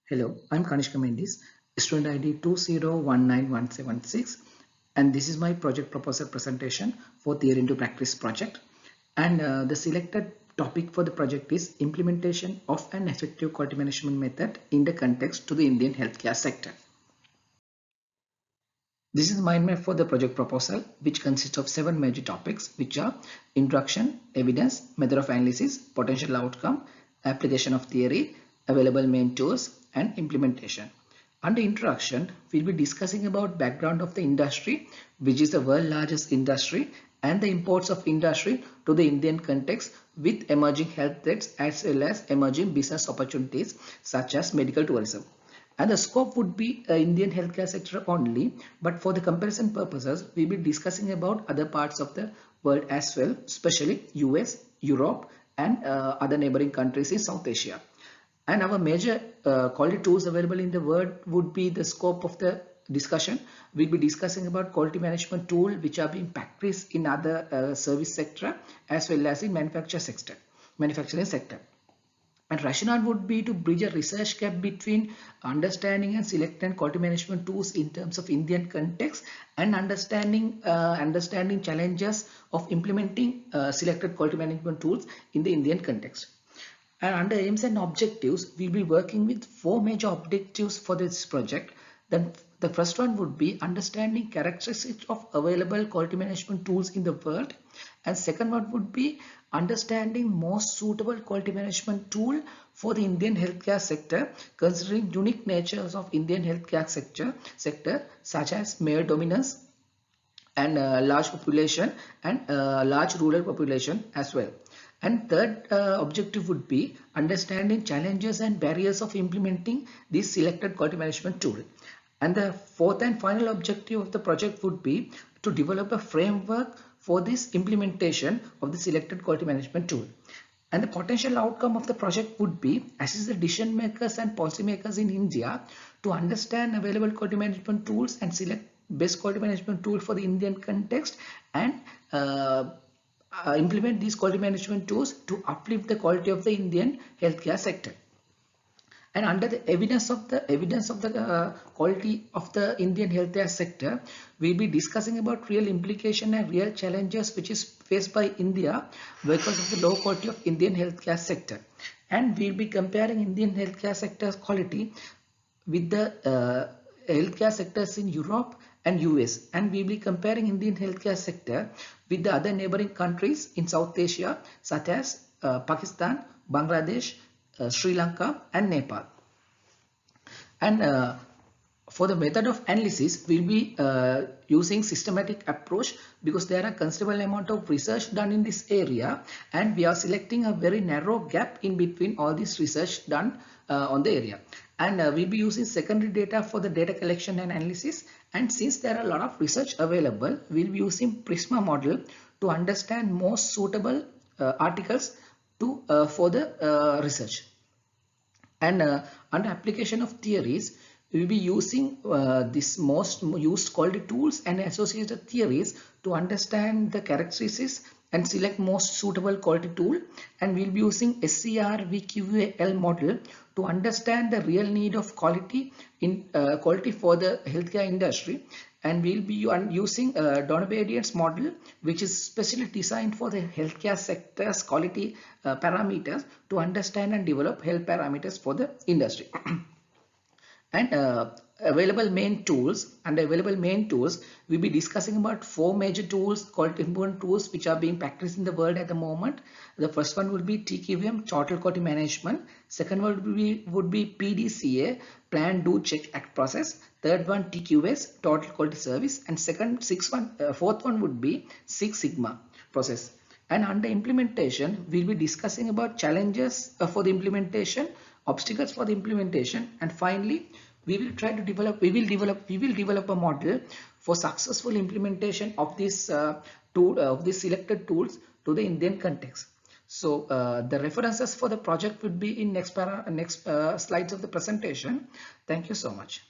Hello, I'm Kanishka Mendis, student ID 2019176, and this is my project proposal presentation for Theory into Practice project. And the selected topic for the project is implementation of an effective quality management method in the context to the Indian healthcare sector. This is the mind map for the project proposal, which consists of 7 major topics, which are introduction, evidence, method of analysis, potential outcome, application of theory, available main tools, and implementation. Under introduction, we'll be discussing about background of the industry, which is the world largest industry, and the imports of industry to the Indian context with emerging health threats as well as emerging business opportunities such as medical tourism. And the scope would be Indian healthcare sector only, but for the comparison purposes we'll be discussing about other parts of the world as well, especially US, Europe, and other neighboring countries in South Asia. And our major quality tools available in the world would be the scope of the discussion. We'll be discussing about quality management tool which are being practiced in other service sector as well as in manufacturing sector. And rationale would be to bridge a research gap between understanding and selecting quality management tools in terms of Indian context and understanding challenges of implementing selected quality management tools in the Indian context. And under aims and objectives, we'll be working with 4 major objectives for this project. Then the first one would be understanding characteristics of available quality management tools in the world. And second one would be understanding most suitable quality management tool for the Indian healthcare sector, considering unique natures of Indian healthcare sector such as male dominance and large population and large rural population as well. And third objective would be understanding challenges and barriers of implementing this selected quality management tool. And the fourth and final objective of the project would be to develop a framework for this implementation of the selected quality management tool. And the potential outcome of the project would be assist the decision makers and policymakers in India to understand available quality management tools and select best quality management tool for the Indian context and implement these quality management tools to uplift the quality of the Indian healthcare sector. And under the evidence of the quality of the Indian healthcare sector, we'll be discussing about real implication and real challenges which is faced by India because of the low quality of Indian healthcare sector. And we'll be comparing Indian healthcare sector's quality with the healthcare sectors in Europe and US, and we'll be comparing Indian healthcare sector with the other neighboring countries in South Asia such as Pakistan, Bangladesh, Sri Lanka and Nepal. And for the method of analysis, we'll be using systematic approach because there are considerable amount of research done in this area and we are selecting a very narrow gap in between all this research done on the area. And we'll be using secondary data for the data collection and analysis, and since there are a lot of research available, we'll be using Prisma model to understand most suitable articles for the research. And under application of theories, we will be using this most used quality tools and associated theories to understand the characteristics and select most suitable quality tool. And we'll be using SCR VQAL model to understand the real need of quality for the healthcare industry. And we'll be using Donabedian's model, which is specially designed for the healthcare sector's quality parameters to understand and develop health parameters for the industry. And available main tools, we'll be discussing about 4 major tools, quality improvement tools which are being practiced in the world at the moment. The first one will be TQM, Total Quality Management. Second one would be PDCA, Plan, Do, Check, Act process. Third one TQS, Total Quality Service, and fourth one would be Six Sigma process. And under implementation, we'll be discussing about challenges for the implementation, obstacles for the implementation, and finally we will develop a model for successful implementation of this of these selected tools to the Indian context. So the references for the project would be in next slides of the presentation. Thank you so much.